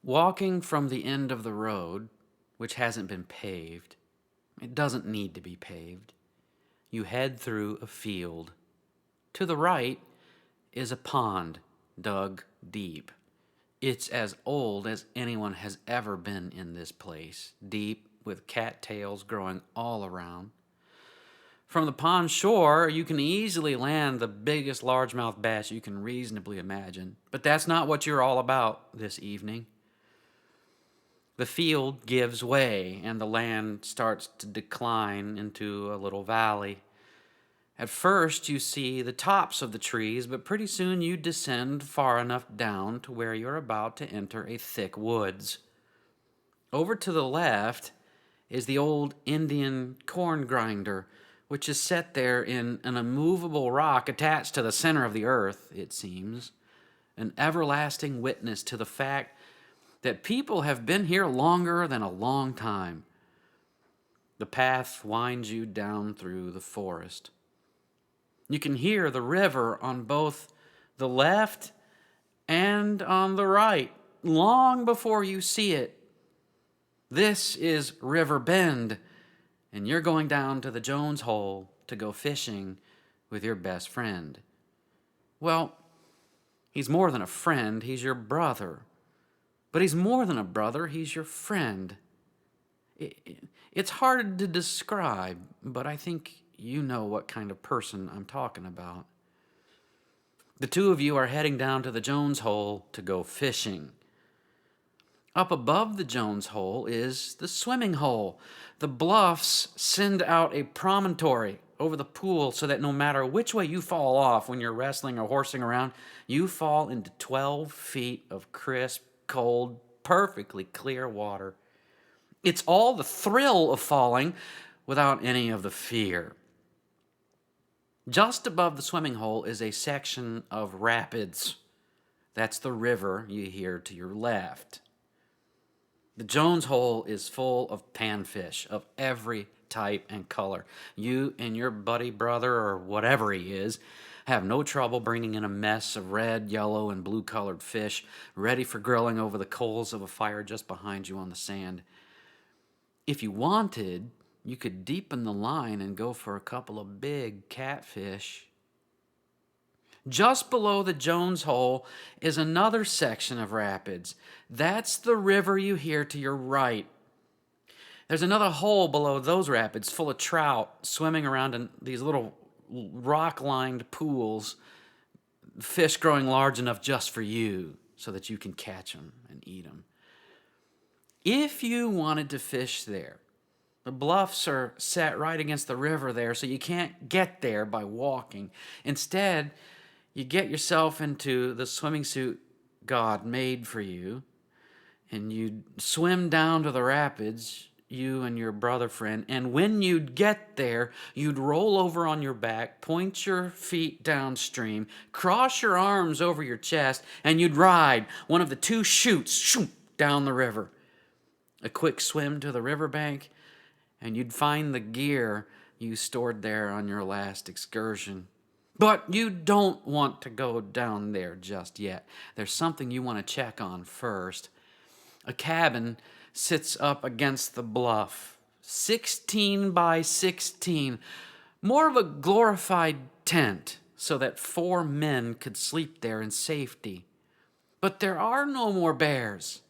Walking from the end of the road, which hasn't been paved, it doesn't need to be paved, you head through a field. To the right is a pond dug deep. It's as old as anyone has ever been in this place, deep with cattails growing all around. From the pond shore, you can easily land the biggest largemouth bass you can reasonably imagine. But that's not what you're all about this evening. The field gives way, and the land starts to decline into a little valley. At first, you see the tops of the trees, but pretty soon you descend far enough down to where you're about to enter a thick woods. Over to the left is the old Indian corn grinder, which is set there in an immovable rock attached to the center of the earth, it seems, an everlasting witness to the fact that people have been here longer than a long time. The path winds you down through the forest. You can hear the river on both the left and on the right, long before you see it. This is River Bend, and you're going down to the Jones Hole to go fishing with your best friend. Well, he's more than a friend, he's your brother. But he's more than a brother, he's your friend. It's hard to describe, but I think you know what kind of person I'm talking about. The two of you are heading down to the Jones Hole to go fishing. Up above the Jones Hole is the swimming hole. The bluffs send out a promontory over the pool so that no matter which way you fall off when you're wrestling or horsing around, you fall into 12 feet of crisp, cold, perfectly clear water. It's all the thrill of falling without any of the fear. Just above the swimming hole is a section of rapids. That's the river you hear to your left. The Jones Hole is full of panfish of every type and color. You and your buddy brother, or whatever he is, have no trouble bringing in a mess of red, yellow, and blue-colored fish ready for grilling over the coals of a fire just behind you on the sand. If you wanted, you could deepen the line and go for a couple of big catfish. Just below the Jones Hole is another section of rapids. That's the river you hear to your right. There's another hole below those rapids full of trout swimming around in these little rock-lined pools, fish growing large enough just for you so that you can catch them and eat them. If you wanted to fish there, the bluffs are set right against the river there, so you can't get there by walking. Instead, you get yourself into the swimming suit God made for you, and you swim down to the rapids, you and your brother friend, and when you'd get there, you'd roll over on your back, point your feet downstream, cross your arms over your chest, and you'd ride one of the two chutes down the river. A quick swim to the riverbank, and you'd find the gear you stored there on your last excursion. But you don't want to go down there just yet. There's something you want to check on first. A cabin sits up against the bluff, 16 by 16, more of a glorified tent so that 4 men could sleep there in safety. But there are no more bears,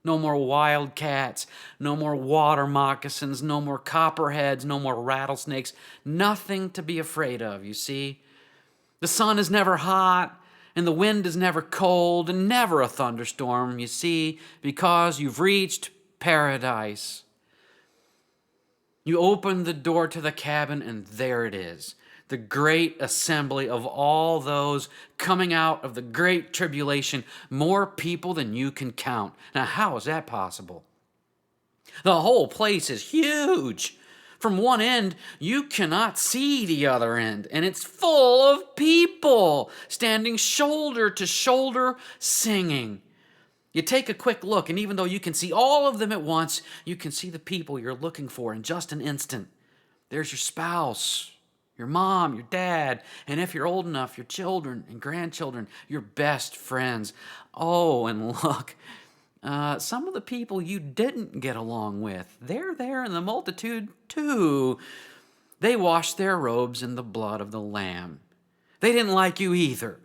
no more wild cats, no more water moccasins, no more copperheads, no more rattlesnakes, nothing to be afraid of, you see. The sun is never hot, and the wind is never cold, and never a thunderstorm, you see, because you've reached paradise. You open the door to the cabin, and there it is, the great assembly of all those coming out of the great tribulation, more people than you can count. Now, how is that possible? The whole place is huge. From one end, you cannot see the other end, and it's full of people standing shoulder to shoulder singing. You take a quick look, and even though you can see all of them at once, you can see the people you're looking for in just an instant. There's your spouse, your mom, your dad, and if you're old enough, your children and grandchildren, your best friends. Oh, and look, some of the people you didn't get along with, they're there in the multitude too. They washed their robes in the blood of the Lamb. They didn't like you either,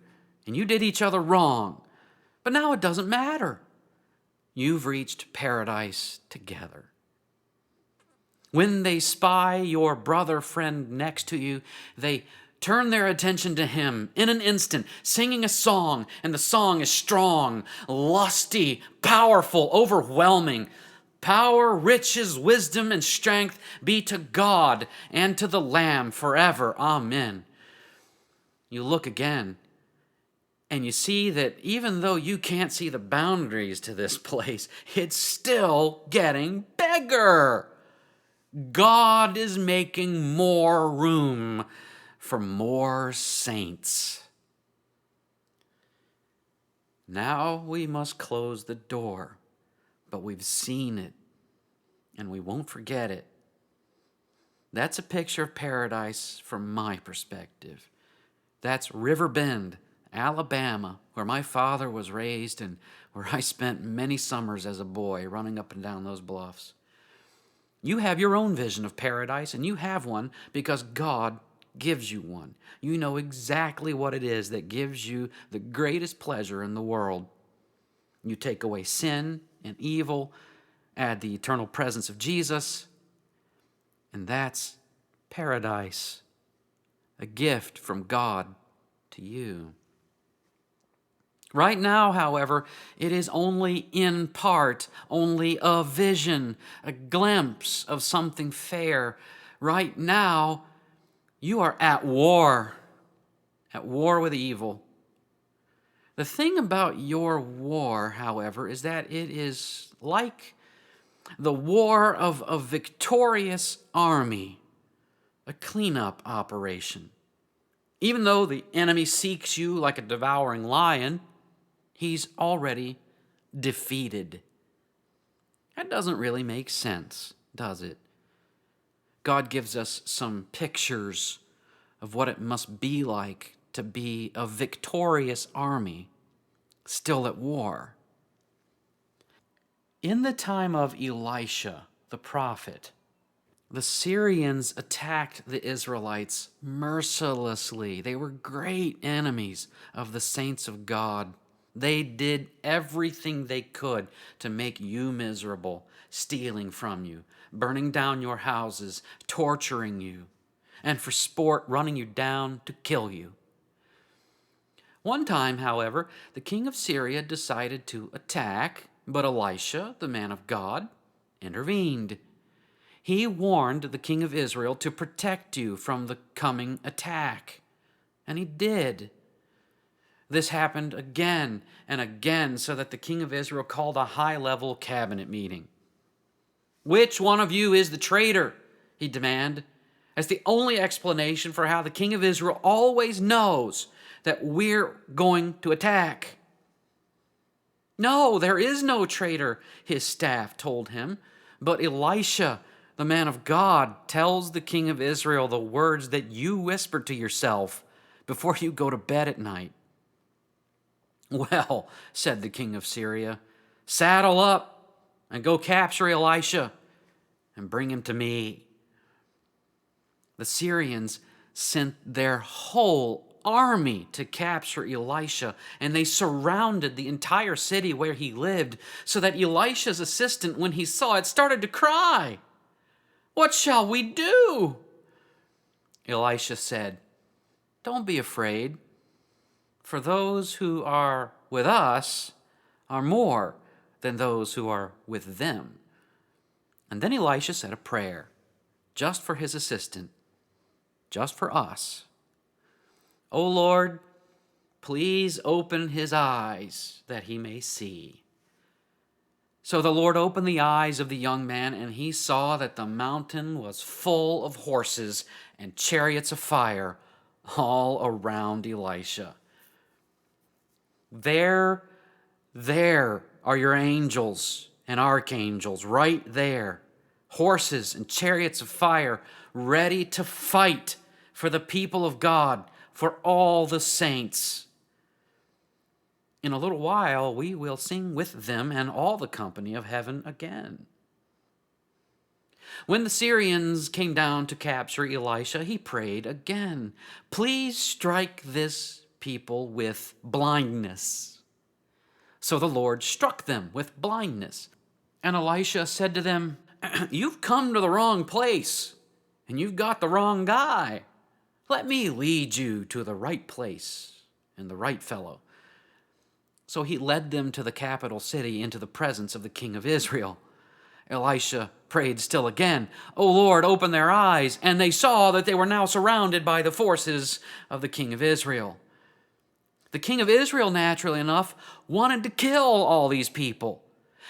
and you did each other wrong. But now it doesn't matter. You've reached paradise together. When they spy your brother friend next to you, they turn their attention to him in an instant, singing a song, and the song is strong, lusty, powerful, overwhelming. Power, riches, wisdom, and strength be to God and to the Lamb forever. Amen. You look again, and you see that even though you can't see the boundaries to this place, it's still getting bigger. God is making more room for more saints. Now we must close the door, but we've seen it, and we won't forget it. That's a picture of paradise from my perspective. That's River Bend, Alabama, where my father was raised and where I spent many summers as a boy running up and down those bluffs. You have your own vision of paradise, and you have one because God gives you one. You know exactly what it is that gives you the greatest pleasure in the world. You take away sin and evil, add the eternal presence of Jesus, and that's paradise, a gift from God to you. Right now, however, it is only in part, only a vision, a glimpse of something fair. Right now, you are at war with evil. The thing about your war, however, is that it is like the war of a victorious army, a cleanup operation. Even though the enemy seeks you like a devouring lion, he's already defeated. That doesn't really make sense, does it? God gives us some pictures of what it must be like to be a victorious army still at war. In the time of Elisha, the prophet, the Syrians attacked the Israelites mercilessly. They were great enemies of the saints of God. They did everything they could to make you miserable, stealing from you, burning down your houses, torturing you, and for sport running you down to kill you. One time, however, the king of Syria decided to attack, but Elisha, the man of God, intervened. He warned the king of Israel to protect you from the coming attack, and he did. This happened again and again so that the king of Israel called a high-level cabinet meeting. Which one of you is the traitor? He demanded, as the only explanation for how the king of Israel always knows that we're going to attack. No, there is no traitor, his staff told him, but Elisha, the man of God, tells the king of Israel the words that you whisper to yourself before you go to bed at night. Well, said the king of Syria, saddle up and go capture Elisha and bring him to me. The Syrians sent their whole army to capture Elisha, and they surrounded the entire city where he lived, so that Elisha's assistant, when he saw it, started to cry. What shall we do? Elisha said, don't be afraid. For those who are with us are more than those who are with them. And then Elisha said a prayer, just for his assistant, just for us. O Lord, please open his eyes that he may see. So the Lord opened the eyes of the young man, and he saw that the mountain was full of horses and chariots of fire all around Elisha. There are your angels and archangels right there, horses and chariots of fire, ready to fight for the people of God, for all the saints. In a little while we will sing with them and all the company of heaven again. When the Syrians came down to capture Elisha, he prayed again, "Please strike this people with blindness." So the Lord struck them with blindness. And Elisha said to them, "You've come to the wrong place, and you've got the wrong guy. Let me lead you to the right place and the right fellow." So he led them to the capital city into the presence of the king of Israel. Elisha prayed still again, "O Lord, open their eyes." And they saw that they were now surrounded by the forces of the king of Israel. The king of Israel, naturally enough, wanted to kill all these people.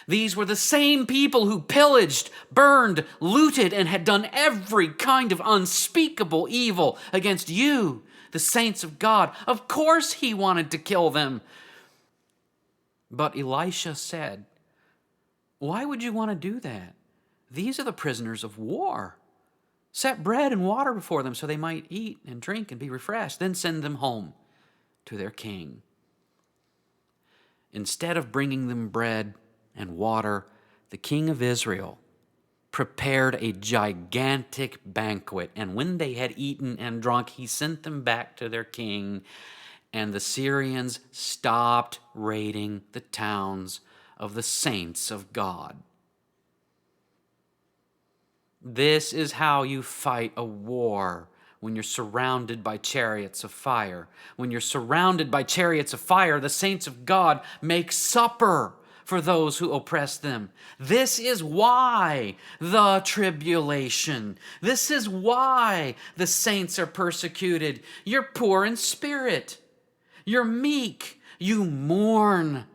These were the same people who pillaged, burned, looted, and had done every kind of unspeakable evil against you, the saints of God. Of course he wanted to kill them. But Elisha said, "Why would you want to do that? These are the prisoners of war. Set bread and water before them so they might eat and drink and be refreshed. Then send them home to their king." Instead of bringing them bread and water, the king of Israel prepared a gigantic banquet. And when they had eaten and drunk, he sent them back to their king. And the Syrians stopped raiding the towns of the saints of God. This is how you fight a war when you're surrounded by chariots of fire. When you're surrounded by chariots of fire, the saints of God make supper for those who oppress them. This is why the tribulation. This is why the saints are persecuted. You're poor in spirit. You're meek. You mourn.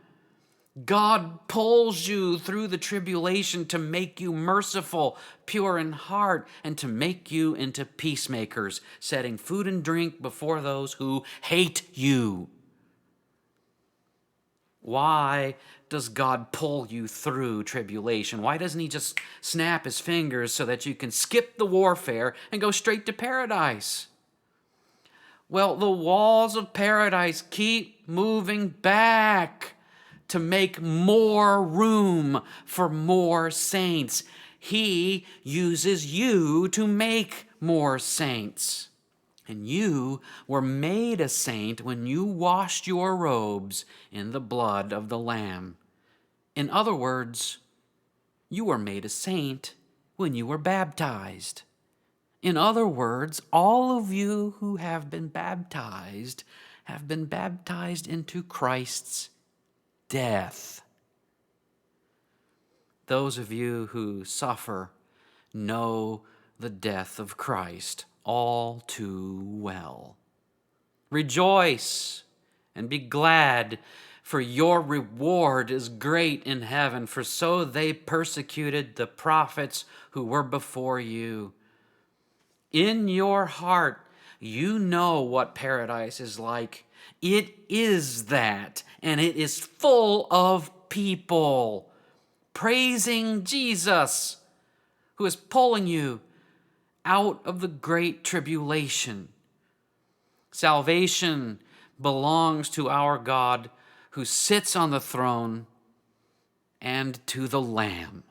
God pulls you through the tribulation to make you merciful, pure in heart, and to make you into peacemakers, setting food and drink before those who hate you. Why does God pull you through tribulation? Why doesn't he just snap his fingers so that you can skip the warfare and go straight to paradise? Well, the walls of paradise keep moving back to make more room for more saints. He uses you to make more saints. And you were made a saint when you washed your robes in the blood of the Lamb. In other words, you were made a saint when you were baptized. In other words, all of you who have been baptized into Christ's death. Those of you who suffer know the death of Christ all too well. Rejoice and be glad, for your reward is great in heaven, for so they persecuted the prophets who were before you. In your heart, you know what paradise is like. It is that, and it is full of people praising Jesus, who is pulling you out of the great tribulation. Salvation belongs to our God, who sits on the throne, and to the Lamb.